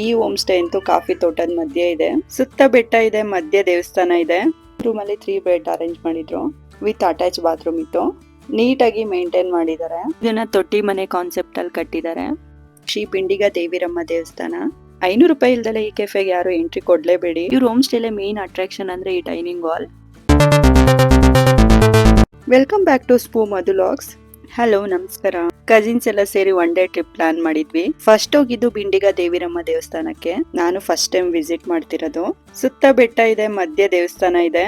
ಈ home stay ಅಂತೂ coffee ತೋಟದ ಮಧ್ಯೆ ಇದೆ. ಸುತ್ತ ಬೆಟ್ಟ ಇದೆ, ಮಧ್ಯೆ ದೇವಸ್ಥಾನ ಇದೆ. ರೂಮ್ ಅಲ್ಲಿ 3 ಬೆಡ್ ಅರೇಂಜ್ ಮಾಡಿದ್ರು ವಿತ್ ಅಟ್ಯಾಚ್ ಬಾತ್ರೂಮ್ ಇತ್ತು. ನೀಟಾಗಿ ಮೇಂಟೈನ್ ಮಾಡಿದ್ದಾರೆ. ಇದನ್ನ ತೊಟ್ಟಿ ಮನೆ ಕಾನ್ಸೆಪ್ಟ್ ಅಲ್ಲಿ ಕಟ್ಟಿದ್ದಾರೆ. ಶ್ರೀ ಪಿಂಡಿಗ ದೇವಿರಮ್ಮ ದೇವಸ್ಥಾನ. 500 ರೂಪಾಯಿ ಇಲ್ದಲೆ ಈ ಕೆಫೆಗೆ ಯಾರು ಎಂಟ್ರಿ ಕೊಡ್ಲೇಬೇಡಿ. ಇವ್ರ ಹೋಮ್ ಸ್ಟೇಲೆ ಮೇನ್ ಅಟ್ರಾಕ್ಷನ್ ಅಂದ್ರೆ ಈ dining hall. Welcome back to ಸ್ಪೂ ಮಧು ವ್ಲಾಗ್ಸ್. ಹಲೋ, ನಮಸ್ಕಾರ. ಕಸಿನ್ಸ್ ಎಲ್ಲ ಸೇರಿ ಒನ್ ಡೇ ಟ್ರಿಪ್ ಪ್ಲಾನ್ ಮಾಡಿದ್ವಿ. ಫಸ್ಟ್ ಹೋಗಿದ್ದು ಬಿಂಡಿಗ ದೇವಿರಮ್ಮ ದೇವಸ್ಥಾನಕ್ಕೆ. ನಾನು ಫಸ್ಟ್ ಟೈಮ್ ವಿಸಿಟ್ ಮಾಡ್ತಿರೋದು. ಸುತ್ತ ಬೆಟ್ಟ ಇದೆ, ಮಧ್ಯೆ ದೇವಸ್ಥಾನ ಇದೆ.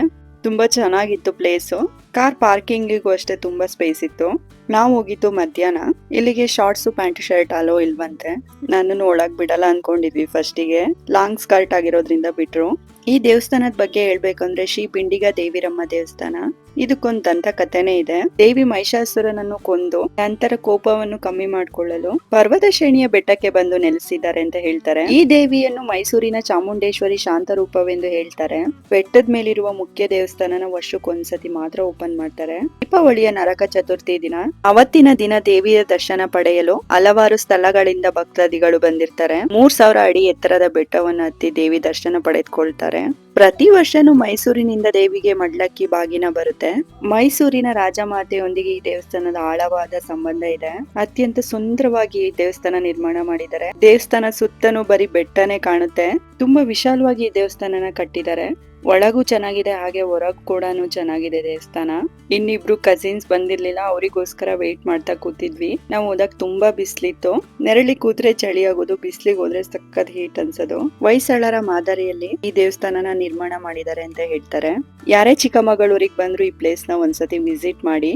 ತುಂಬಾ ಚೆನ್ನಾಗಿತ್ತು ಪ್ಲೇಸು. ಕಾರ್ ಪಾರ್ಕಿಂಗಿಗೂ ಅಷ್ಟೇ ತುಂಬಾ ಸ್ಪೇಸ್ ಇತ್ತು. ನಾವು ಹೋಗಿದ್ದು ಮಧ್ಯಾಹ್ನ. ಇಲ್ಲಿಗೆ ಶಾರ್ಟ್ಸ್ ಪ್ಯಾಂಟ್ ಶರ್ಟ್ ಅಲೋ ಇಲ್ವಂತೆ. ನನ್ನನ್ನು ಒಳಗ್ ಬಿಡಲ್ಲ ಅನ್ಕೊಂಡಿದ್ವಿ ಫಸ್ಟಿಗೆ. ಲಾಂಗ್ ಸ್ಕರ್ಟ್ ಆಗಿರೋದ್ರಿಂದ ಬಿಟ್ರು. ಈ ದೇವಸ್ಥಾನದ ಬಗ್ಗೆ ಹೇಳ್ಬೇಕಂದ್ರೆ ಶ್ರೀ ಪಿಂಡಿಗ ದೇವಿರಮ್ಮ ದೇವಸ್ಥಾನ. ಇದಕ್ಕೊಂದು ದಂತ ಕಥೆನೇ ಇದೆ. ದೇವಿ ಮಹಿಷಾಸುರನನ್ನು ಕೊಂದು ನಂತರ ಕೋಪವನ್ನು ಕಮ್ಮಿ ಮಾಡಿಕೊಳ್ಳಲು ಪರ್ವತ ಶ್ರೇಣಿಯ ಬೆಟ್ಟಕ್ಕೆ ಬಂದು ನೆಲೆಸಿದ್ದಾರೆ ಅಂತ ಹೇಳ್ತಾರೆ. ಈ ದೇವಿಯನ್ನು ಮೈಸೂರಿನ ಚಾಮುಂಡೇಶ್ವರಿ ಶಾಂತ ರೂಪವೆಂದು ಹೇಳ್ತಾರೆ. ಬೆಟ್ಟದ ಮೇಲಿರುವ ಮುಖ್ಯ ದೇವಸ್ಥಾನನ ವರ್ಷಕ್ಕೊಂದ್ಸತಿ ಮಾತ್ರ ಓಪನ್ ಮಾಡ್ತಾರೆ. ದೀಪಾವಳಿಯ ನರಕ ಚತುರ್ಥಿ ದಿನ. ಅವತ್ತಿನ ದಿನ ದೇವಿಯ ದರ್ಶನ ಪಡೆಯಲು ಹಲವಾರು ಸ್ಥಳಗಳಿಂದ ಭಕ್ತಾದಿಗಳು ಬಂದಿರ್ತಾರೆ. 3000 ಅಡಿ ಎತ್ತರದ ಬೆಟ್ಟವನ್ನು ಹತ್ತಿ ದೇವಿ ದರ್ಶನ ಪಡೆದುಕೊಳ್ತಾರೆ. ಪ್ರತಿ ವರ್ಷನೂ ಮೈಸೂರಿನಿಂದ ದೇವಿಗೆ ಮಡ್ಲಕ್ಕಿ ಬಾಗಿನ ಬರುತ್ತೆ. ಮೈಸೂರಿನ ರಾಜಮಾತೆಯೊಂದಿಗೆ ಈ ದೇವಸ್ಥಾನದ ಆಳವಾದ ಸಂಬಂಧ ಇದೆ. ಅತ್ಯಂತ ಸುಂದರವಾಗಿ ಈ ದೇವಸ್ಥಾನ ನಿರ್ಮಾಣ ಮಾಡಿದ್ದಾರೆ. ದೇವಸ್ಥಾನ ಸುತ್ತನೂ ಬರೀ ಬೆಟ್ಟನೇ ಕಾಣುತ್ತೆ. ತುಂಬಾ ವಿಶಾಲವಾಗಿ ಈ ದೇವಸ್ಥಾನನ ಕಟ್ಟಿದ್ದಾರೆ. ಒಳಗೂ ಚೆನ್ನಾಗಿದೆ, ಹಾಗೆ ಹೊರಗ್ ಕೂಡ ಚೆನ್ನಾಗಿದೆ ದೇವಸ್ಥಾನ. ಇನ್ನಿಬ್ರು ಕಸಿನ್ಸ್ ಬಂದಿರ್ಲಿಲ್ಲ, ಅವರಿಗೋಸ್ಕರ ವೇಟ್ ಮಾಡ್ತಾ ಕೂತಿದ್ವಿ. ನಾವು ಹೋದಾಗ ತುಂಬಾ ಬಿಸ್ಲಿತ್ತು. ನೆರಳಿ ಕೂತ್ರೆ ಚಳಿ ಆಗೋದು, ಬಿಸ್ಲಿಗೆ ಹೋದ್ರೆ ಸಖತ್ ಹೀಟ್ ಅನ್ಸೋದು. ಹೊಯ್ಸಳರ ಮಾದರಿಯಲ್ಲಿ ಈ ದೇವಸ್ಥಾನನ ನಿರ್ಮಾಣ ಮಾಡಿದ್ದಾರೆ ಅಂತ ಹೇಳ್ತಾರೆ. ಯಾರೇ ಚಿಕ್ಕಮಗಳೂರಿಗೆ ಬಂದ್ರು ಈ ಪ್ಲೇಸ್ ನ ಒಂದ್ಸತಿ ವಿಸಿಟ್ ಮಾಡಿ.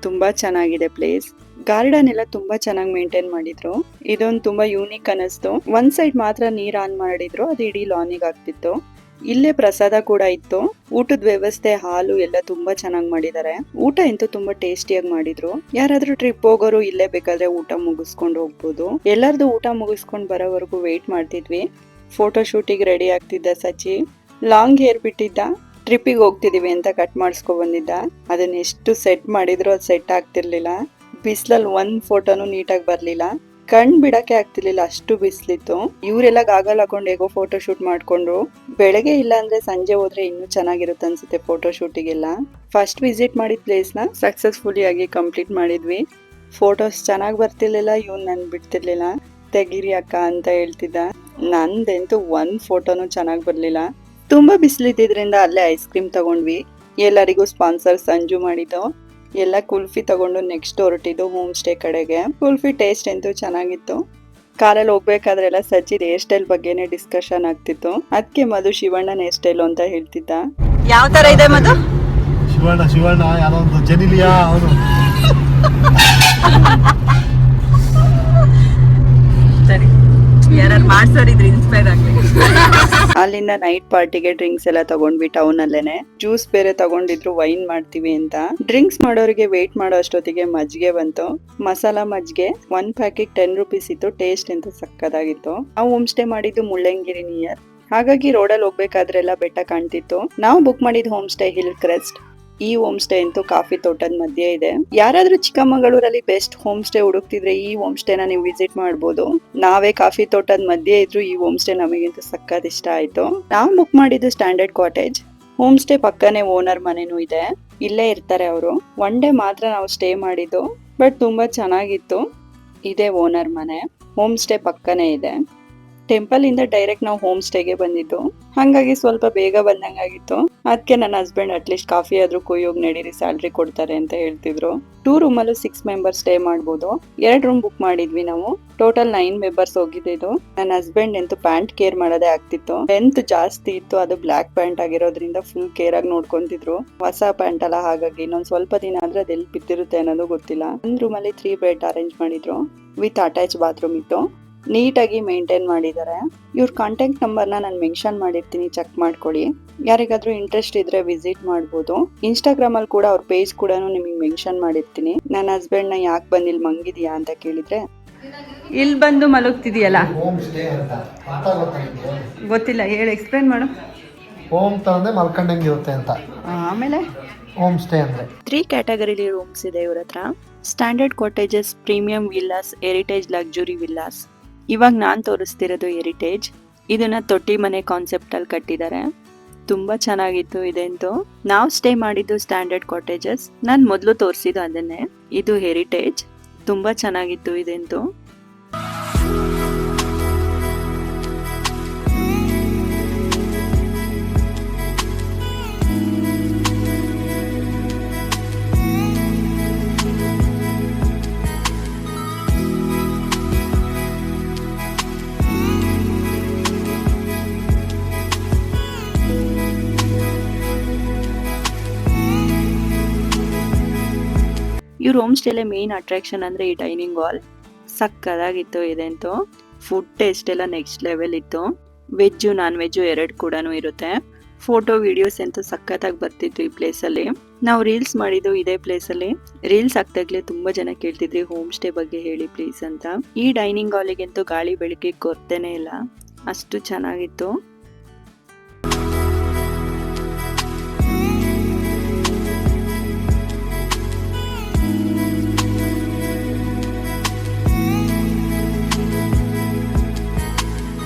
ತುಂಬಾ ಚೆನ್ನಾಗಿದೆ ಪ್ಲೇಸ್. ಗಾರ್ಡನ್ ಎಲ್ಲ ತುಂಬಾ ಚೆನ್ನಾಗಿ ಮೇಂಟೈನ್ ಮಾಡಿದ್ರು. ಇದೊಂದು ತುಂಬಾ ಯೂನಿಕ್ ಅನಿಸ್ತು. ಒಂದ್ ಸೈಡ್ ಮಾತ್ರ ನೀರ್ ಆನ್ ಮಾಡಿದ್ರು, ಅದು ಇಡೀ ಲಾನಿಗೆ ಆಗ್ತಿತ್ತು. ಇಲ್ಲೇ ಪ್ರಸಾದ ಕೂಡ ಇತ್ತು. ಊಟದ ವ್ಯವಸ್ಥೆ, ಹಾಲು ಎಲ್ಲ ತುಂಬಾ ಚೆನ್ನಾಗಿ ಮಾಡಿದ್ದಾರೆ. ಊಟ ಅಂತೂ ತುಂಬಾ ಟೇಸ್ಟಿಯಾಗಿ ಮಾಡಿದ್ರು. ಯಾರಾದ್ರೂ ಟ್ರಿಪ್ ಹೋಗೋರು ಇಲ್ಲೇ ಬೇಕಾದ್ರೆ ಊಟ ಮುಗಿಸ್ಕೊಂಡು ಹೋಗ್ಬೋದು. ಎಲ್ಲಾರ್ದು ಊಟ ಮುಗಿಸ್ಕೊಂಡ್ ಬರೋವರೆಗೂ ವೇಟ್ ಮಾಡ್ತಿದ್ವಿ. ಫೋಟೋ ಶೂಟಿಗೆ ರೆಡಿ ಆಗ್ತಿದ್ದ ಸಚಿ. ಲಾಂಗ್ ಹೇರ್ ಬಿಟ್ಟಿದ್ದ. ಟ್ರಿಪ್ಪಿಗೆ ಹೋಗ್ತಿದೀವಿ ಅಂತ ಕಟ್ ಮಾಡಿಸ್ಕೊ ಬಂದಿದ್ದ. ಅದನ್ನ ಎಷ್ಟು ಸೆಟ್ ಮಾಡಿದ್ರು ಅದು ಸೆಟ್ ಆಗ್ತಿರ್ಲಿಲ್ಲ. ಬಿಸ್ಲಲ್ಲಿ ಒಂದ್ ಫೋಟೋನು ನೀಟಾಗಿ ಬರ್ಲಿಲ್ಲ. ಕಣ್ ಬಿಡಕ್ಕೆ ಆಗ್ತಿರ್ಲಿಲ್ಲ, ಅಷ್ಟು ಬಿಸ್ಲಿತ್ತು. ಇವರೆಲ್ಲ ಗಾಗಲ್ ಹಾಕೊಂಡು ಹೇಗೋ ಫೋಟೋ ಶೂಟ್ ಮಾಡ್ಕೊಂಡ್ರು. ಬೆಳಗ್ಗೆ ಇಲ್ಲ ಅಂದ್ರೆ ಸಂಜೆ ಹೋದ್ರೆ ಇನ್ನೂ ಚೆನ್ನಾಗಿರುತ್ತೆ ಅನ್ಸುತ್ತೆ ಫೋಟೋ ಶೂಟಿಗೆಲ್ಲ. ಫಸ್ಟ್ ವಿಸಿಟ್ ಮಾಡಿದ ಪ್ಲೇಸ್ ನ ಸಕ್ಸಸ್ಫುಲಿ ಆಗಿ ಕಂಪ್ಲೀಟ್ ಮಾಡಿದ್ವಿ. ಫೋಟೋಸ್ ಚೆನ್ನಾಗಿ ಬರ್ತಿರ್ಲಿಲ್ಲ. ಇವ್ನು ನನ್ ಬಿಡ್ತಿರ್ಲಿಲ್ಲ. ತೆಗೀರಿ ಅಕ್ಕ ಅಂತ ಹೇಳ್ತಿದ್ದ. ನಂದಂತೂ ಒಂದ್ ಫೋಟೋನು ಚೆನ್ನಾಗಿ ಬರ್ಲಿಲ್ಲ. ತುಂಬಾ ಬಿಸಿಲಿದ್ದಿದ್ರಿಂದ ಅಲ್ಲೇ ಐಸ್ ಕ್ರೀಮ್ ತಗೊಂಡ್ವಿ. ಎಲ್ಲರಿಗೂ ಸ್ಪಾನ್ಸರ್ ಸಂಜು ಮಾಡಿದ್ದು. ಎಲ್ಲ ಕುಲ್ಫಿ ತಗೊಂಡು ನೆಕ್ಸ್ಟ್ ಹೊರಟಿದ್ದು ಹೋಮ್ ಸ್ಟೇ ಕಡೆಗೆ. ಕುಲ್ಫಿ ಟೇಸ್ಟ್ ಅಂತೂ ಚೆನ್ನಾಗಿತ್ತು. ಕಾರಲ್ಲಿ ಹೋಗ್ಬೇಕಾದ್ರೆಲ್ಲ ಸಚಿನ್ ಹೇರ್ ಸ್ಟೈಲ್ ಬಗ್ಗೆನೆ ಡಿಸ್ಕಷನ್ ಆಗ್ತಿತ್ತು. ಅದಕ್ಕೆ ಮಧು ಶಿವಣ್ಣನ ಹೇರ್ ಸ್ಟೈಲ್ ಅಂತ ಹೇಳ್ತಿದ್ದ. ಯಾವ ತರ ಇದೆ ಮಧು? ಶಿವಣ್ಣ ಯಾರೋ ಒಂದು ಜನಿಲಿಯಾ ಅವನು. ಸರಿ, ಯಾರು ಮಾಡ್ಸೋರಿದ್ರೆ ಇನ್ಸ್ಪೈರ್ ಆಗ್ಲಿ. ಅಲ್ಲಿಂದ ನೈಟ್ ಪಾರ್ಟಿಗೆ ಡ್ರಿಂಕ್ಸ್ ಎಲ್ಲ ತಗೊಂಡ್ವಿ ಟೌನ್ ಅಲ್ಲೇನೆ. ಜ್ಯೂಸ್ ಬೇರೆ ತಗೊಂಡಿದ್ರು, ವೈನ್ ಮಾಡ್ತೀವಿ ಅಂತ. ಡ್ರಿಂಕ್ಸ್ ಮಾಡೋರಿಗೆ ವೇಟ್ ಮಾಡೋ ಅಷ್ಟೊತ್ತಿಗೆ ಮಜ್ಜಿಗೆ ಬಂತು. ಮಸಾಲಾ ಮಜ್ಜಿಗೆ 1 ಪ್ಯಾಕೆಟ್ 10 ರೂಪೀಸ್ ಇತ್ತು. ಟೇಸ್ಟ್ ಅಂತ ಸಕ್ಕದಾಗಿತ್ತು. ನಾವು ಹೋಮ್ ಸ್ಟೇ ಮಾಡಿದ್ದು ಮುಳ್ಳಂಗಿರಿ ನಿಯರ್. ಹಾಗಾಗಿ ರೋಡಲ್ಲಿ ಹೋಗ್ಬೇಕಾದ್ರೆಲ್ಲ ಬೆಟ್ಟ ಕಾಣ್ತಿತ್ತು. ನಾವು ಬುಕ್ ಮಾಡಿದ ಹೋಮ್ ಸ್ಟೇ ಹಿಲ್ ಕ್ರೆಸ್ಟ್. ಈ ಹೋಮ್ ಸ್ಟೇ ಅಂತೂ ಕಾಫಿ ತೋಟದ ಮಧ್ಯೆ ಇದೆ. ಯಾರಾದ್ರೂ ಚಿಕ್ಕಮಗಳೂರಲ್ಲಿ ಬೆಸ್ಟ್ ಹೋಮ್ ಸ್ಟೇ ಹುಡುಕ್ತಿದ್ರೆ ಈ ಹೋಮ್ ಸ್ಟೇನ ನೀವು ವಿಸಿಟ್ ಮಾಡ್ಬೋದು. ನಾವೇ ಕಾಫಿ ತೋಟದ ಮಧ್ಯೆ ಇದ್ರು ಈ ಹೋಮ್ ಸ್ಟೇ ನಮಗಂತೂ ಸಕ್ಕತ್ ಇಷ್ಟ ಆಯ್ತು. ನಾವು ಬುಕ್ ಮಾಡಿದ್ದು ಸ್ಟ್ಯಾಂಡರ್ಡ್ ಕಾಟೇಜ್. ಹೋಮ್ ಸ್ಟೇ ಪಕ್ಕನೆ ಓನರ್ ಮನೆನೂ ಇದೆ. ಇಲ್ಲೇ ಇರ್ತಾರೆ ಅವರು. ಒನ್ ಡೇ ಮಾತ್ರ ನಾವು ಸ್ಟೇ ಮಾಡಿದ್ದು, ಬಟ್ ತುಂಬಾ ಚೆನ್ನಾಗಿತ್ತು. ಇದೇ ಓನರ್ ಮನೆ. ಹೋಮ್ ಸ್ಟೇ ಪಕ್ಕನೆ ಇದೆ. ಟೆಂಪಲ್ ಇಂದ ಡೈರೆಕ್ಟ್ ನಾವು ಹೋಮ್ ಸ್ಟೇಗೆ ಬಂದಿದ್ದು, ಹಾಗಾಗಿ ಸ್ವಲ್ಪ ಬೇಗ ಬಂದಂಗಾಗಿತ್ತು. ಅದಕ್ಕೆ ನನ್ನ ಹಸ್ಬೆಂಡ್ ಅಟ್ಲೀಸ್ಟ್ ಕಾಫಿ ಆದ್ರೂ ಕುಯ್ಯೋಗಿ ನಡೀರಿ, ಸ್ಯಾಲ್ರಿ ಕೊಡ್ತಾರೆ ಅಂತ ಹೇಳ್ತಿದ್ರು. 2 ರೂಮಲ್ಲೂ 6 ಮೆಂಬರ್ಸ್ ಸ್ಟೇ ಮಾಡ್ಬೋದು. 2 ರೂಮ್ ಬುಕ್ ಮಾಡಿದ್ವಿ ನಾವು. ಟೋಟಲ್ 9 ಮೆಂಬರ್ಸ್ ಹೋಗಿದ್ದು. ನನ್ನ ಹಸ್ಬೆಂಡ್ ಅಂತೂ ಪ್ಯಾಂಟ್ ಕೇರ್ ಮಾಡೋದೇ ಆಗ್ತಿತ್ತು. ಲೆಂತ್ ಜಾಸ್ತಿ ಇತ್ತು. ಅದು ಬ್ಲಾಕ್ ಪ್ಯಾಂಟ್ ಆಗಿರೋದ್ರಿಂದ ಫುಲ್ ಕೇರ್ ಆಗಿ ನೋಡ್ಕೊಂತಿದ್ರು. ಹೊಸ ಪ್ಯಾಂಟ್ ಅಲ್ಲ, ಹಾಗಾಗಿ ಇನ್ನೊಂದ್ ಸ್ವಲ್ಪ ದಿನ ಆದ್ರೆ ಅದೆಲ್ಲಿ ಬಿದ್ದಿರುತ್ತೆ ಅನ್ನೋದು ಗೊತ್ತಿಲ್ಲ. ಒಂದ್ ರೂಮಲ್ಲಿ 3 ಬೆಡ್ ಅರೇಂಜ್ ಮಾಡಿದ್ರು ವಿತ್ ಅಟ್ಯಾಚ್ ಬಾತ್ರೂಮ್ ಇತ್ತು. ನೀಟಾಗಿ ಮೇಂಟೈನ್ ಮಾಡಿದ್ದಾರೆ. ಇವ್ರ ಕಾಂಟ್ಯಾಕ್ಟ್ ನಂಬರ್ನ ನಾನು ಮೆನ್ಷನ್ ಮಾಡಿರ್ತೀನಿ, ಚೆಕ್ ಮಾಡ್ಕೊಳ್ಳಿ. ಯಾರಿಗಾದ್ರೂ ಇಂಟ್ರೆಸ್ಟ್ ಇದ್ರೆ ವಿಸಿಟ್ ಮಾಡ್ಬೋದು. ಇನ್ಸ್ಟಾಗ್ರಾಮ್ ಅಲ್ಲಿ ಕೂಡ ಅವ್ರ ಪೇಜ್ ಕೂಡ ನಿಮಗೆ ಮೆನ್ಷನ್ ಮಾಡಿರ್ತೀನಿ. ನನ್ನ ಹಸ್ಬೆಂಡ್ ನ ಯಾಕೆ ಬಂದಿಲ್ ಮಂಗಿದ್ಯಾ ಅಂತ ಕೇಳಿದ್ರೆ, ಇಲ್ಲಿ ಬಂದು ಮಲಗ್ತಿದೀಯಲ್ಲ, ಹೋಮ್ ಸ್ಟೇ ಅಂತ ಗೊತ್ತಿಲ್ಲ, ಹೇಳಿ ಎಕ್ಸ್ಪ್ಲೇನ್ ಮಾಡು. ಹೋಮ್ ತಂದ್ರೆ ಮಲ್ಕೊಂಡಂಗಿರುತ್ತೆ ಅಂತ. ಆಮೇಲೆ ಹೋಮ್ ಸ್ಟೇ ಅಂದ್ರೆ 3 ಕ್ಯಾಟಗರಿಲಿ ರೂಮ್ಸ್ ಇದೆ ಇವ್ರ ಹತ್ರ. Standard cottages, premium villas, heritage luxury villas. ಇವಾಗ ನಾನು ತೋರಿಸ್ತಿರೋದು ಹೆರಿಟೇಜ್. ಇದನ್ನ ತೊಟ್ಟಿ ಮನೆ ಕಾನ್ಸೆಪ್ಟ್ ಅಲ್ಲಿ ಕಟ್ಟಿದ್ದಾರೆ. ತುಂಬಾ ಚೆನ್ನಾಗಿತ್ತು ಇದಂತೂ. ನಾವು ಸ್ಟೇ ಮಾಡಿದ್ದು ಸ್ಟ್ಯಾಂಡರ್ಡ್ ಕಾಟೇಜಸ್. ನಾನು ಮೊದಲು ತೋರಿಸಿದ್ದು ಅದನ್ನೇ. ಇದು ಹೆರಿಟೇಜ್. ತುಂಬಾ ಚೆನ್ನಾಗಿತ್ತು ಇದಂತೂ. ಇವ್ರ ಹೋಮ್ ಸ್ಟೇಲೆ ಮೇನ್ ಅಟ್ರಾಕ್ಷನ್ ಅಂದ್ರೆ ಈ ಡೈನಿಂಗ್ ಹಾಲ್. ಸಕ್ಕದಾಗಿತ್ತು ಇದಂತೂ. ಫುಡ್ ಟೇಸ್ಟ್ ಎಲ್ಲ ನೆಕ್ಸ್ಟ್ ಲೆವೆಲ್ ಇತ್ತು. ವೆಜ್ಜು ನಾನ್ ವೆಜ್ಜು ಎರಡು ಕೂಡ ಇರುತ್ತೆ. ಫೋಟೋ ವಿಡಿಯೋಸ್ ಅಂತೂ ಸಖತ್ತಾಗಿ ಬರ್ತಿತ್ತು ಈ ಪ್ಲೇಸ್ ಅಲ್ಲಿ. ನಾವು ರೀಲ್ಸ್ ಮಾಡಿದ್ದು ಇದೇ ಪ್ಲೇಸ್ ಅಲ್ಲಿ. ರೀಲ್ಸ್ ಆಗ್ತಾಗ್ಲೇ ತುಂಬಾ ಜನ ಕೇಳ್ತಿದ್ರಿ ಹೋಮ್ ಸ್ಟೇ ಬಗ್ಗೆ ಹೇಳಿ ಪ್ಲೀಸ್ ಅಂತ. ಈ ಡೈನಿಂಗ್ ಹಾಲಿಗಂತೂ ಗಾಳಿ ಬೆಳಕಿಗೆ ಕೊರತೆನೇ ಇಲ್ಲ, ಅಷ್ಟು ಚೆನ್ನಾಗಿತ್ತು.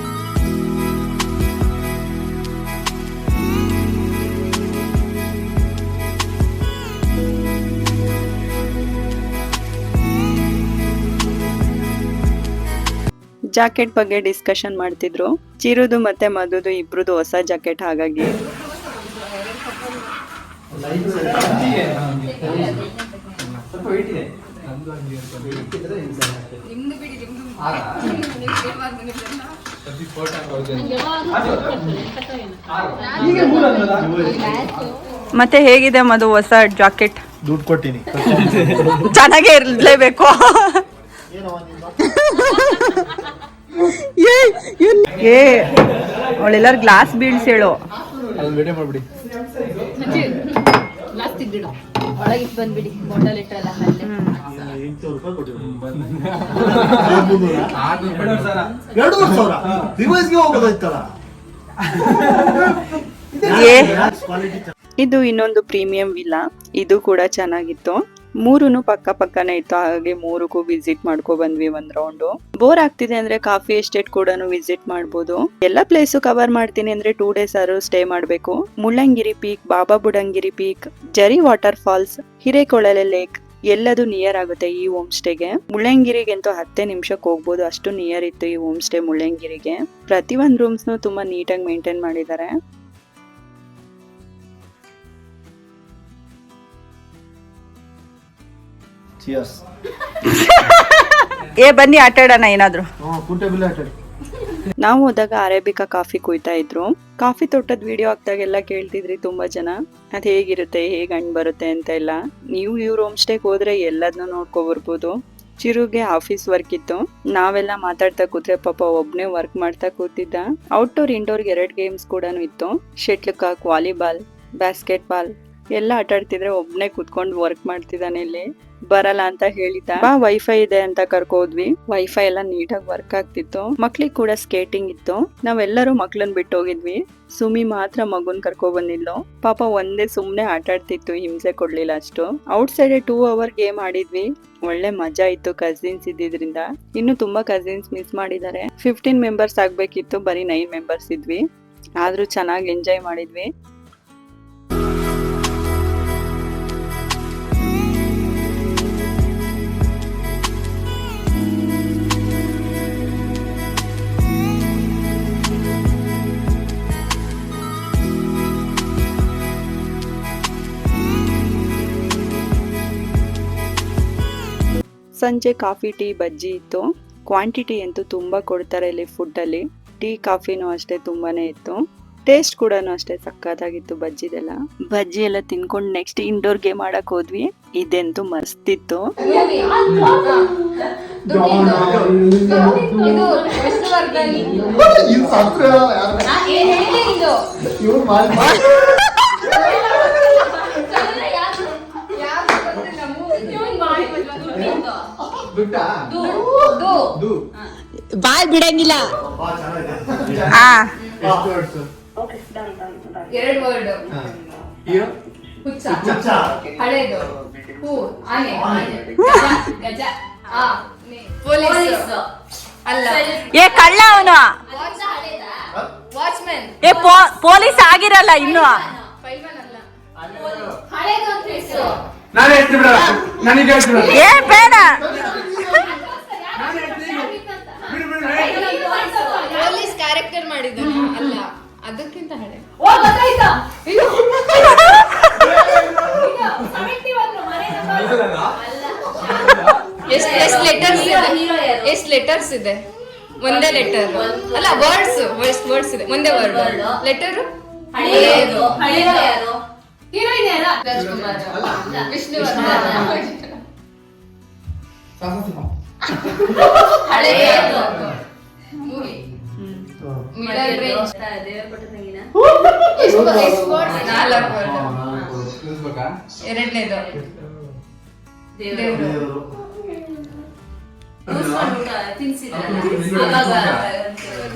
ಜಾಕೆಟ್ ಬಗ್ಗೆ ಡಿಸ್ಕಷನ್ ಮಾಡ್ತಿದ್ರು. ಚಿರುದು ಮತ್ತೆ ಮಧುದು ಇಬ್ರದು ಹೊಸ ಜಾಕೆಟ್ ಹಾಗಾಗಿ. ಮತ್ತೆ ಹೇಗಿದೆ ಮಧು ಹೊಸ ಜಾಕೆಟ್? ದುಡ್ಡು ಕೊಟ್ಟಿನಿ. ಚೆನ್ನಾಗೇ ಇರ್ಲೇಬೇಕು. ಅವಳೆಲ್ಲಾರು ಗ್ಲಾಸ್ ಬೀಳ್ಸಿ ಹೇಳು. ವಿಡಿಯೋ ಮಾಡ್ಬಿಡಿ. ಒಳಗಿಟ್ಟು ಬಂದ್ಬಿಡಿ. ಬಾಟಲ್ ಇಟ್ಟಲ್ಲ ಅಲ್ಲೇ. 2,000 ರಿವರ್ಸ್ಗೆ ಹೋಗೋದಾಯ್ತಲ್ಲ. ಇದು ಇನ್ನೊಂದು ಪ್ರೀಮಿಯಂ ವಿಲ್ಲಾ. ಇದು ಕೂಡ ಚೆನ್ನಾಗಿತ್ತು. 3 ಪಕ್ಕ ಪಕ್ಕನೇ ಇತ್ತು, ಹಾಗೆ 3ಕ್ಕೂ ವಿಸಿಟ್ ಮಾಡ್ಕೊ ಬಂದ್ವಿ ಒಂದ್ ರೌಂಡ್. ಬೋರ್ ಆಗ್ತಿದೆ ಅಂದ್ರೆ ಕಾಫಿ ಎಸ್ಟೇಟ್ ಕೂಡ ವಿಸಿಟ್ ಮಾಡ್ಬೋದು. ಎಲ್ಲ ಪ್ಲೇಸು ಕವರ್ ಮಾಡ್ತೀನಿ ಅಂದ್ರೆ 2 days ಆದ್ರೂ ಸ್ಟೇ ಮಾಡ್ಬೇಕು. ಮುಳ್ಳಂಗಿರಿ ಪೀಕ್, ಬಾಬಾ ಬುಡಂಗಿರಿ ಪೀಕ್, ಜರಿ ವಾಟರ್ ಫಾಲ್ಸ್, ಹಿರೇಕೊಳಲೆ ಲೇಕ್ ಎಲ್ಲದು ನಿಯರ್ ಆಗುತ್ತೆ ಈ ಹೋಮ್ ಸ್ಟೇಗೆ. ಮುಳ್ಳಂಗಿರಿಗಂತೂ 10 ನಿಮಿಷಕ್ಕೆ ಹೋಗ್ಬೋದು, ಅಷ್ಟು ನಿಯರ್ ಇತ್ತು ಈ ಹೋಮ್ ಸ್ಟೇ ಮುಳ್ಳಂಗಿರಿಗೆ. ಪ್ರತಿಯೊಂದು ರೂಮ್ಸ್ನು ತುಂಬಾ ನೀಟಾಗಿ ಮೇಂಟೈನ್ ಮಾಡಿದ್ದಾರೆ. ಬನ್ನಿ ಆಟಾಡೋಣ ಏನಾದ್ರು. ನಾವು ಹೋದಾಗ ಅರೇಬಿಕಾ ಕಾಫಿ ಕುಯ್ತಾ ಇದ್ರು. ಕಾಫಿ ತೋಟದ ವಿಡಿಯೋ ಹಾಕ್ದಾಗೆಲ್ಲ ಕೇಳ್ತಿದ್ರಿ ತುಂಬಾ ಜನ, ಅದ್ ಹೇಗಿರುತ್ತೆ, ಹೇಗ್ ಹಣ್ಣು ಬರುತ್ತೆ ಅಂತ ಎಲ್ಲ. ನೀವು ಇವ್ರ ಹೋಮ್ ಸ್ಟೇಗೆ ಹೋದ್ರೆ ಎಲ್ಲದನ್ನೂ ನೋಡ್ಕೊ ಬರ್ಬೋದು. ಚಿರುಗೆ ಆಫೀಸ್ ವರ್ಕ್ ಇತ್ತು. ನಾವೆಲ್ಲ ಮಾತಾಡ್ತಾ ಕೂತ್ರೆ ಪಾಪ ಒಬ್ನೇ ವರ್ಕ್ ಮಾಡ್ತಾ ಕೂತಿದ್ದ. ಔಟ್ಡೋರ್ ಇಂಡೋರ್ 2 ಗೇಮ್ಸ್ ಕೂಡ ಇತ್ತು. Shuttlecock, volleyball, basketball ಎಲ್ಲ ಆಟ ಆಡ್ತಿದ್ರೆ ಒಬ್ನೇ ಕುತ್ಕೊಂಡು ವರ್ಕ್ ಮಾಡ್ತಿದ್ದಾನೆ. ಇಲ್ಲಿ ಬರಲ್ಲ ಅಂತ ಹೇಳಿದ್ದ. ವೈಫೈ ಇದೆ ಅಂತ ಕರ್ಕೋದ್ವಿ. ವೈಫೈ ಎಲ್ಲ ನೀಟಾಗಿ ವರ್ಕ್ ಆಗ್ತಿತ್ತು. ಮಕ್ಳಿಗೆ ಕೂಡ ಸ್ಕೇಟಿಂಗ್ ಇತ್ತು. ನಾವೆಲ್ಲರೂ ಮಕ್ಳನ್ ಬಿಟ್ಟು ಹೋಗಿದ್ವಿ. ಸುಮಿ ಮಾತ್ರ ಮಗುನ್ ಕರ್ಕೊ ಬಂದಿದ್ಲು. ಪಾಪ ಒಂದೇ ಸುಮ್ನೆ ಆಟ ಆಡ್ತಿತ್ತು, ಹಿಂಸೆ ಕೊಡ್ಲಿಲ್ಲ ಅಷ್ಟು. ಔಟ್ ಸೈಡ್ 2 hour ಗೇಮ್ ಆಡಿದ್ವಿ. ಒಳ್ಳೆ ಮಜಾ ಇತ್ತು ಕಸಿನ್ಸ್ ಇದ್ದಿದ್ರಿಂದ. ಇನ್ನು ತುಂಬಾ ಕಸಿನ್ಸ್ ಮಿಸ್ ಮಾಡಿದ್ದಾರೆ. 15 ಮೆಂಬರ್ಸ್ ಆಗ್ಬೇಕಿತ್ತು, ಬರೀ 9 ಮೆಂಬರ್ಸ್ ಇದ್ವಿ. ಆದ್ರೂ ಚೆನ್ನಾಗಿ ಎಂಜಾಯ್ ಮಾಡಿದ್ವಿ. ಸಂಜೆ ಕಾಫಿ ಟೀ ಬಜ್ಜಿ ಇತ್ತು. ಕ್ವಾಂಟಿಟಿ ಅಂತೂ ತುಂಬಾ ಕೊಡ್ತಾರೆ ಇಲ್ಲಿ ಫುಡ್ ಅಲ್ಲಿ. ಟೀ ಕಾಫಿನೂ ಅಷ್ಟೇ ತುಂಬಾನೇ ಇತ್ತು. ಟೇಸ್ಟ್ ಕೂಡ ಅಷ್ಟೇ ಸಕ್ಕತ್ತಾಗಿತ್ತು ಬಜ್ಜಿದೆಲ್ಲ. ಬಜ್ಜಿ ಎಲ್ಲ ತಿನ್ಕೊಂಡು ನೆಕ್ಸ್ಟ್ ಇಂಡೋರ್ ಗೇಮ್ ಆಡಕ್ ಹೋದ್ವಿ. ಇದಂತೂ ಮಸ್ತಿತ್ತು. ಬಾಯ್ ಬಿಡಂಗಿಲ್ಲ. 2 ವರ್ಡ್. ಹುಚ್ಚ, ಹಳೇದು, ಹೂ, ಆನೆ, ಗಜ, ಪೊಲೀಸ್, ಅಲ್ಲ ಏ ಕಳ್ಳ ಅವನು ವಾಚ್ಮ್ಯಾನ್ ಏ ಪೊಲೀಸ್ ಆಗಿರಲ್ಲ ಇನ್ನು ಫೈಲ್ಮನ್ ಅಲ್ಲ ಹಳೇದು ಅಂತ ಹೆಸರು ನಾನು ಹೇಳ್ತೀನಿ ಬಿಡ ನನಗೆ ಹೇಳ್ತೀನಿ ಬಿಡ. ಏ ಬೇಡ ಪೊಲೀಸ್ ಕ್ಯಾರೆಕ್ಟರ್ ಮಾಡಿದ್ದಾನೆ ಅಲ್ಲ ಅದಕ್ಕಿಂತ ಹಳೆ ಎಷ್ಟು ಲೆಟರ್ಸ್ ಇದೆ ಒಂದೇ ಲೆಟರ್ ಅಲ್ಲ ವರ್ಡ್ಸ್ ಇದೆ ಒಂದೇ ವರ್ಡ್ ಲೆಟರ್ ಎರಡನೇದು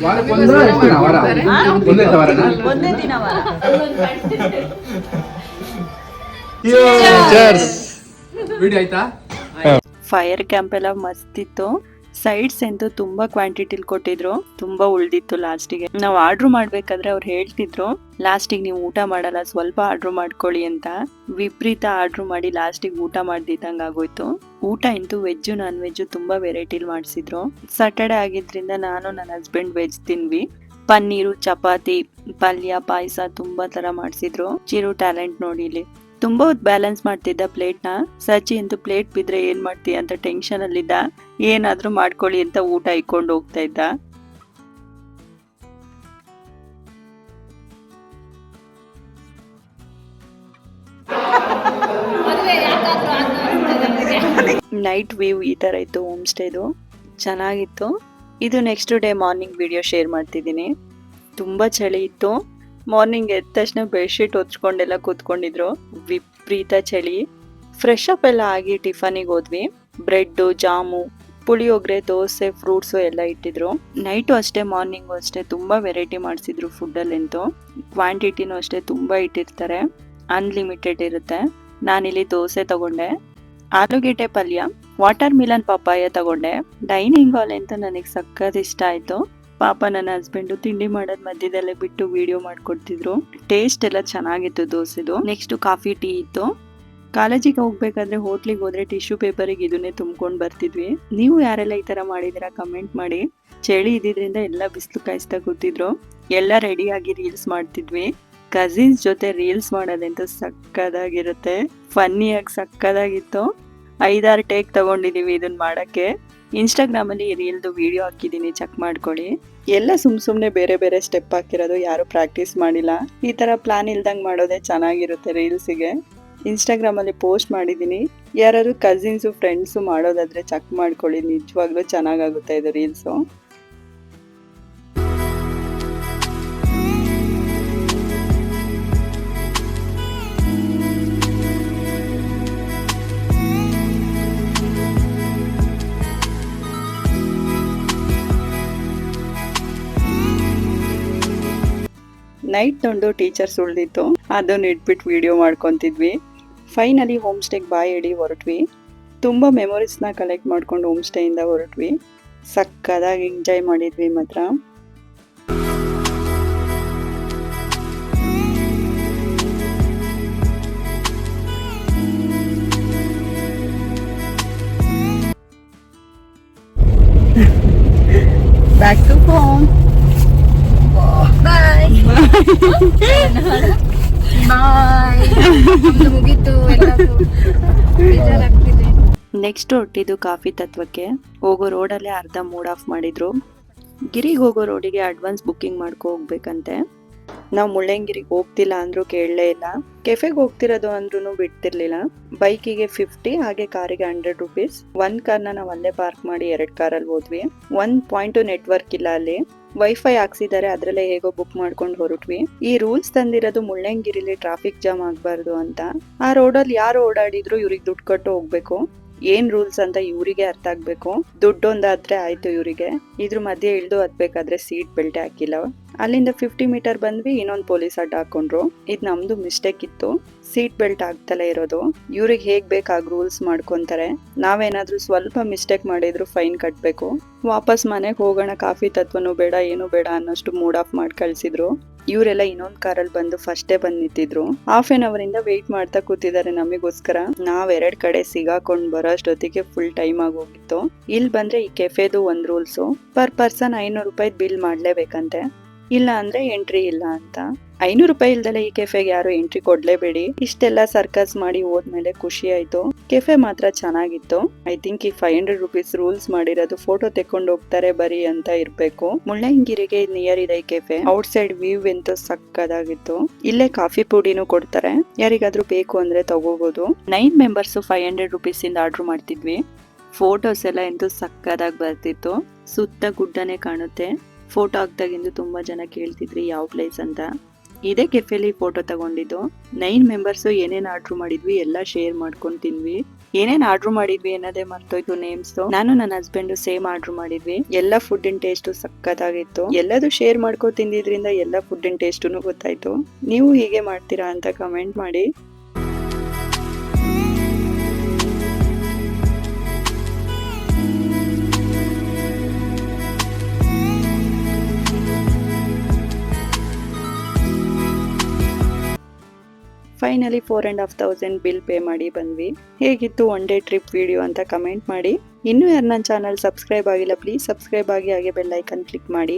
ವಾರಕ್ಕೊಂದು ಎಷ್ಟು ದಿನ ವಾರ? ಒಂದೇ ವಾರನಾ? ಒಂದೇ ದಿನ ವಾರ ವಿಡಿಯೋ ಆಯ್ತಾ? ಫೈರ್ ಕ್ಯಾಂಪ್ ಎಲ್ಲ ಮಸ್ತ್ ಇತ್ತು. ಸೈಡ್ಸ್ ಅಂತೂ ತುಂಬಾ ಕ್ವಾಂಟಿಟಿಲಿ ಕೊಟ್ಟಿದ್ರು, ತುಂಬಾ ಉಳ್ದಿತ್ತು. ಲಾಸ್ಟಿಗೆ ನಾವು ಆರ್ಡರ್ ಮಾಡ್ಬೇಕಾದ್ರೆ ಅವ್ರು ಹೇಳ್ತಿದ್ರು ಲಾಸ್ಟಿಗೆ ನೀವು ಊಟ ಮಾಡಲ್ಲ, ಸ್ವಲ್ಪ ಆರ್ಡರ್ ಮಾಡ್ಕೊಳ್ಳಿ ಅಂತ. ವಿಪರೀತ ಆರ್ಡರ್ ಮಾಡಿ ಲಾಸ್ಟಿಗೆ ಊಟ ಮಾಡ್ದಿದ್ದಂಗ ಆಗೋಯ್ತು. ಊಟ ಅಂತೂ ವೆಜ್ ನಾನ್ ವೆಜ್ ತುಂಬಾ ವೆರೈಟಿಲಿ ಮಾಡಿಸಿದ್ರು. ಸ್ಯಾಟರ್ಡೆ ಆಗಿದ್ರಿಂದ ನಾನು ನನ್ನ ಹಸ್ಬೆಂಡ್ ವೆಜ್ ತಿನ್ವಿ. ಪನ್ನೀರು, ಚಪಾತಿ, ಪಲ್ಯ, ಪಾಯಸ ತುಂಬಾ ತರ ಮಾಡಿಸಿದ್ರು. ಚಿರು ಟ್ಯಾಲೆಂಟ್ ನೋಡಿ ಇಲ್ಲಿ ತುಂಬಾ ಹೊತ್ತು ಬ್ಯಾಲೆನ್ಸ್ ಮಾಡ್ತಿದ್ದ ಪ್ಲೇಟ್ ನ. ಸಚಿ ಅಂತೂ ಪ್ಲೇಟ್ ಬಿದ್ರೆ ಏನ್ ಮಾಡ್ತೀಯ ಅಂತ ಟೆನ್ಷನ್ ಅಲ್ಲಿದ್ದ. ಏನಾದ್ರೂ ಮಾಡ್ಕೊಳ್ಳಿ ಅಂತ ಊಟ ಇಕ್ಕೊಂಡು ಹೋಗ್ತಾ ಇದ್ದ. ನೈಟ್ ವ್ಯೂ ಈ ತರ ಇತ್ತು ಹೋಮ್ ಸ್ಟೇದು, ಚೆನ್ನಾಗಿತ್ತು. ಇದು next day morning video share ಮಾಡ್ತಿದ್ದೀನಿ. ತುಂಬಾ ಚಳಿ ಇತ್ತು. ಮಾರ್ನಿಂಗ್ ಎದ್ದ ತಕ್ಷಣ ಬೆಡ್ಶೀಟ್ ಹೊಚ್ಕೊಂಡೆಲ್ಲ ಕೂತ್ಕೊಂಡಿದ್ರು. ವಿಪರೀತ ಚಳಿ. ಫ್ರೆಶ್ ಅಪ್ ಎಲ್ಲ ಆಗಿ ಟಿಫನಿಗೆ ಹೋದ್ವಿ. Bread, jam, puliyogare, dosa, fruits ಎಲ್ಲ ಇಟ್ಟಿದ್ರು. ನೈಟು ಅಷ್ಟೇ, ಮಾರ್ನಿಂಗು ಅಷ್ಟೇ ತುಂಬಾ ವೆರೈಟಿ ಮಾಡಿಸಿದ್ರು ಫುಡ್ಡಲ್ಲಂತೂ. ಕ್ವಾಂಟಿಟಿನೂ ಅಷ್ಟೇ ತುಂಬಾ ಇಟ್ಟಿರ್ತಾರೆ, ಅನ್ಲಿಮಿಟೆಡ್ ಇರುತ್ತೆ. ನಾನಿಲ್ಲಿ ದೋಸೆ ತಗೊಂಡೆ, ಆಲೂಗೆಡ್ಡೆ ಪಲ್ಯ, ವಾಟರ್ ಮಿಲನ್ ಪಪ್ಪಾಯ ತಗೊಂಡೆ. ಡೈನಿಂಗ್ ಹಾಲ್ ಅಂತ ನನಗೆ ಸಖತ್ ಇಷ್ಟ ಆಯ್ತು. ಪಾಪ ನನ್ನ ಹಸ್ಬೆಂಡು ತಿಂಡಿ ಮಾಡೋದ್ ಮಧ್ಯದಲ್ಲೇ ಬಿಟ್ಟು ವಿಡಿಯೋ ಮಾಡ್ಕೊಡ್ತಿದ್ರು. ಟೇಸ್ಟ್ ಎಲ್ಲ ಚೆನ್ನಾಗಿತ್ತು ದೋಸೆದು. ನೆಕ್ಸ್ಟ್ ಕಾಫಿ, ಟೀ ಇತ್ತು. ಕಾಲೇಜಿಗೆ ಹೋಗ್ಬೇಕಾದ್ರೆ ಹೋಟ್ಲಿಗೆ ಹೋದ್ರೆ ಟಿಶ್ಯೂ ಪೇಪರಿಗೆ ಇದನ್ನೇ ತುಂಬ್ಕೊಂಡು ಬರ್ತಿದ್ವಿ. ನೀವು ಯಾರೆಲ್ಲ ಈ ತರ ಮಾಡಿದಿರಾ ಕಮೆಂಟ್ ಮಾಡಿ. ಚಳಿ ಇದ್ದಿದ್ರಿಂದ ಎಲ್ಲ ಬಿಸಿಲು ಕಾಯಿಸ್ತಾ ಕೂತಿದ್ರು. ಎಲ್ಲ ರೆಡಿಯಾಗಿ ರೀಲ್ಸ್ ಮಾಡ್ತಿದ್ವಿ. ಕಸಿನ್ಸ್ ಜೊತೆ ರೀಲ್ಸ್ ಮಾಡೋದಂತೂ ಸಕ್ಕದಾಗಿರುತ್ತೆ. ಫನ್ನಿಯಾಗಿ ಸಕ್ಕದಾಗಿತ್ತು. 5-6 ಟೇಕ್ ತಗೊಂಡಿದೀವಿ ಇದನ್ನ ಮಾಡಕ್ಕೆ. ಇನ್ಸ್ಟಾಗ್ರಾಮ್ ಅಲ್ಲಿ ರೀಲ್ದು ವಿಡಿಯೋ ಹಾಕಿದೀನಿ, ಚೆಕ್ ಮಾಡ್ಕೊಳ್ಳಿ. ಎಲ್ಲ ಸುಮ್ನೆ ಬೇರೆ ಬೇರೆ ಸ್ಟೆಪ್ ಹಾಕಿರೋದು, ಯಾರು ಪ್ರಾಕ್ಟೀಸ್ ಮಾಡಿಲ್ಲ. ಈ ತರ ಪ್ಲಾನ್ ಇಲ್ದಂಗ್ ಮಾಡೋದೇ ಚೆನ್ನಾಗಿರುತ್ತೆ ರೀಲ್ಸಿಗೆ. ಇನ್ಸ್ಟಾಗ್ರಾಮ್ ಅಲ್ಲಿ ಪೋಸ್ಟ್ ಮಾಡಿದೀನಿ. ಯಾರು ಕಸಿನ್ಸು ಫ್ರೆಂಡ್ಸು ಮಾಡೋದಾದ್ರೆ ಚೆಕ್ ಮಾಡ್ಕೊಳ್ಳಿ, ನಿಜವಾಗ್ಲೂ ಚೆನ್ನಾಗಾಗುತ್ತೆ ಇದು ರೀಲ್ಸು. ನೈಟ್ ಒಂದು ಟೀಚರ್ಸ್ ಉಳ್ದಿತ್ತು, ಅದನ್ನ ಇಟ್ಬಿಟ್ಟು ವಿಡಿಯೋ ಮಾಡ್ಕೊತಿದ್ವಿ. ಫೈನಲಿ ಹೋಮ್ ಸ್ಟೇಗೆ ಬಾಯ್ ಹೇಳಿ ಹೊರಟ್ವಿ. ತುಂಬ ಮೆಮೊರೀಸ್ನ ಕಲೆಕ್ಟ್ ಮಾಡ್ಕೊಂಡು ಹೋಮ್ ಸ್ಟೇಯಿಂದ ಹೊರಟ್ವಿ. ಸಕ್ಕದಾಗಿ ಎಂಜಾಯ್ ಮಾಡಿದ್ವಿ ಮಾತ್ರ. Back to home. ನೆಕ್ಸ್ಟ್ ಹೊಟ್ಟಿದ್ದು ಕಾಫಿ ತತ್ವಕ್ಕೆ. ಹೋಗೋ ರೋಡಲ್ಲೇ ಅರ್ಧ ಮೂಡ್ ಆಫ್ ಮಾಡಿದ್ರು. ಗಿರಿಗೆ ಹೋಗೋ ರೋಡಿಗೆ ಅಡ್ವಾನ್ಸ್ ಬುಕ್ಕಿಂಗ್ ಮಾಡ್ಕೊ ಹೋಗ್ಬೇಕಂತೆ. ನಾವು ಮುಳ್ಳಯ್ಯನಗಿರಿಗೆ ಹೋಗ್ತಿಲ್ಲ ಅಂದ್ರೂ ಕೇಳಲೇ ಇಲ್ಲ. ಕೆಫೆಗೆ ಹೋಗ್ತಿರೋದು ಅಂದ್ರೂ ಬಿಡ್ತಿರ್ಲಿಲ್ಲ. ಬೈಕಿಗೆ 50, ಹಾಗೆ ಕಾರಿಗೆ 100 ರುಪೀಸ್. 1 ಕಾರ್ನ ನಾವು ಅಲ್ಲೇ ಪಾರ್ಕ್ ಮಾಡಿ 2 ಕಾರಲ್ಲಿ ಹೋದ್ವಿ. 1 ಪಾಯಿಂಟು ನೆಟ್ವರ್ಕ್ ಇಲ್ಲ ಅಲ್ಲಿ. ವೈಫೈ ಹಾಕ್ಸಿದ್ದಾರೆ, ಅದ್ರಲ್ಲೇ ಹೇಗೋ ಬುಕ್ ಮಾಡ್ಕೊಂಡು ಹೊರಟ್ವಿ. ಈ ರೂಲ್ಸ್ ತಂದಿರೋದು ಮುಳ್ಳಯ್ಯನಗಿರಿಲಿ ಟ್ರಾಫಿಕ್ ಜಾಮ್ ಆಗ್ಬಾರ್ದು ಅಂತ. ಆ ರೋಡಲ್ಲಿ ಯಾರು ಓಡಾಡಿದ್ರು ಇವ್ರಿಗೆ ದುಡ್ಡು ಕೊಟ್ಟು ಹೋಗ್ಬೇಕು. ಏನ್ ರೂಲ್ಸ್ ಅಂತ ಇವರಿಗೆ ಅರ್ಥ ಆಗ್ಬೇಕು. ದುಡ್ಡೊಂದಾದ್ರೆ ಆಯ್ತು ಇವರಿಗೆ. ಇದ್ರ ಮಧ್ಯೆ ಇಳ್ದು ಹತ್ಬೇಕಾದ್ರೆ ಸೀಟ್ ಬೆಲ್ಟ್ ಹಾಕಿಲ್ಲ. ಅಲ್ಲಿಂದ 50 ಮೀಟರ್ ಬಂದ್ವಿ, ಇನ್ನೊಂದು ಪೊಲೀಸ್ ಅಡ್ಡ ಹಾಕೊಂಡ್ರು. ಇದ್ ನಮ್ದು ಮಿಸ್ಟೇಕ್ ಇತ್ತು, ಸೀಟ್ ಬೆಲ್ಟ್ ಆಗ್ತಲೇ ಇರೋದು. ಇವ್ರಿಗೆ ಹೇಗ್ ಬೇಕಾಗ ರೂಲ್ಸ್ ಮಾಡ್ಕೊಂತಾರೆ. ನಾವೇನಾದ್ರೂ ಸ್ವಲ್ಪ ಮಿಸ್ಟೇಕ್ ಮಾಡಿದ್ರು ಫೈನ್ ಕಟ್ಬೇಕು. ವಾಪಸ್ ಮನೆಗೆ ಹೋಗೋಣ, ಕಾಫಿ ತತ್ವನೂ ಬೇಡ ಏನು ಬೇಡ ಅನ್ನೋಷ್ಟು ಮೂಡ್ ಆಫ್ ಮಾಡಿ ಕಳ್ಸಿದ್ರು. ಇವರೆಲ್ಲ ಇನ್ನೊಂದ್ ಕಾರಲ್ಲಿ ಬಂದು ಫಸ್ಟೇ ಬಂದ್ ನಿಂತಿದ್ರು. ಹಾಫ್ ಆನ್ ಅವರ್ ಇಂದ ವೇಟ್ ಮಾಡ್ತಾ ಕೂತಿದ್ದಾರೆ ನಮಗೋಸ್ಕರ. ನಾವ್ 2 ಕಡೆ ಸಿಗಾಕೊಂಡ್ ಬರೋ ಅಷ್ಟೊತ್ತಿಗೆ ಫುಲ್ ಟೈಮ್ ಆಗೋಗಿತ್ತು. ಇಲ್ಲಿ ಬಂದ್ರೆ ಈ ಕೆಫೆದು ಒಂದ್ ರೂಲ್ಸ್, ಪರ್ ಪರ್ಸನ್ 500 ರೂಪಾಯಿ ಬಿಲ್ ಮಾಡ್ಲೇಬೇಕಂತೆ, ಇಲ್ಲ ಅಂದ್ರೆ ಎಂಟ್ರಿ ಇಲ್ಲ ಅಂತ. 500 ರೂಪಾಯಿ ಇಲ್ದಲೆ ಈ ಕೆಫೆಗೆ ಯಾರು ಎಂಟ್ರಿ ಕೊಡ್ಲೇಬೇಡಿ. ಇಷ್ಟೆಲ್ಲ ಸರ್ಕಸ್ ಮಾಡಿ ಹೋದ್ಮೇಲೆ ಖುಷಿ ಆಯ್ತು. ಕೆಫೆ ಮಾತ್ರ ಚೆನ್ನಾಗಿತ್ತು. ಐ ಥಿಂಕ್ ಈ 500 ರುಪೀಸ್ ರೂಲ್ಸ್ ಮಾಡಿರೋದು ಫೋಟೋ ತೆಕೊಂಡು ಹೋಗ್ತಾರೆ ಬರೀ ಅಂತ ಇರ್ಬೇಕು. ಮುಳ್ಳಯ್ಯನಗಿರಿಗೆ ನಿಯರ್ ಇದೆ ಈ ಕೆಫೆ. ಔಟ್ ಸೈಡ್ ವ್ಯೂ ಅಂತೂ ಸಕ್ಕದಾಗಿತ್ತು. ಇಲ್ಲೇ ಕಾಫಿ ಪುಡಿನೂ ಕೊಡ್ತಾರೆ, ಯಾರಿಗಾದ್ರೂ ಬೇಕು ಅಂದ್ರೆ ತಗೋಬಹುದು. 9 ಮೆಂಬರ್ಸ್ 500 ರುಪೀಸ್ ಇಂದ ಆರ್ಡರ್ ಮಾಡ್ತಿದ್ವಿ. ಫೋಟೋಸ್ ಎಲ್ಲ ಎಂತೂ ಸಕ್ಕದಾಗಿ ಬರ್ತಿತ್ತು. ಸುತ್ತ ಗುಡ್ಡನೆ ಕಾಣುತ್ತೆ. ಫೋಟೋ ಹಾಕ್ದಾಗಿಂದು ತುಂಬಾ ಜನ ಕೇಳ್ತಿದ್ರಿ ಯಾವ ಪ್ಲೇಸ್ ಅಂತ. ಇದೇ ಕೆಫೆಲಿ ಫೋಟೋ ತಗೊಂಡಿದ್ದು. 9 ಮೆಂಬರ್ಸ್ ಏನೇನ್ ಆರ್ಡರ್ ಮಾಡಿದ್ವಿ ಎಲ್ಲ ಶೇರ್ ಮಾಡ್ಕೊಂಡ್ ತಿನ್ವಿ. ಏನೇನ್ ಆರ್ಡರ್ ಮಾಡಿದ್ವಿ ಅನ್ನೋದೇ ಮರ್ತೋಯ್ತು ನೇಮ್ಸ್. ನಾನು ನನ್ನ ಹಸ್ಬೆಂಡ್ ಸೇಮ್ ಆರ್ಡರ್ ಮಾಡಿದ್ವಿ. ಎಲ್ಲ ಫುಡ್ ಇನ್ ಟೇಸ್ಟ್ ಸಕ್ಕತ್ತಾಗಿತ್ತು. ಎಲ್ಲದೂ ಶೇರ್ ಮಾಡ್ಕೊ ತಿಂದಿದ್ರಿಂದ ಎಲ್ಲ ಫುಡ್ ಇನ್ ಟೇಸ್ಟು ಗೊತ್ತಾಯ್ತು. ನೀವು ಹೀಗೆ ಮಾಡ್ತೀರಾ ಅಂತ ಕಮೆಂಟ್ ಮಾಡಿ. ಫೈನಲಿ 4,500 ಬಿಲ್ ಪೇ ಮಾಡಿ ಬಂದ್ವಿ. ಹೇಗಿತ್ತು ಒನ್ ಡೇ ಟ್ರಿಪ್ ವಿಡಿಯೋ ಅಂತ ಕಮೆಂಟ್ ಮಾಡಿ. ಇನ್ನೂ ಯಾರು ನನ್ನ ಚಾನಲ್ ಸಬ್ಸ್ಕ್ರೈಬ್ ಆಗಿಲ್ಲ ಪ್ಲೀಸ್ ಸಬ್ಸ್ಕ್ರೈಬ್ ಆಗಿ, ಹಾಗೆ ಬೆಲ್ ಐಕನ್ ಕ್ಲಿಕ್ ಮಾಡಿ.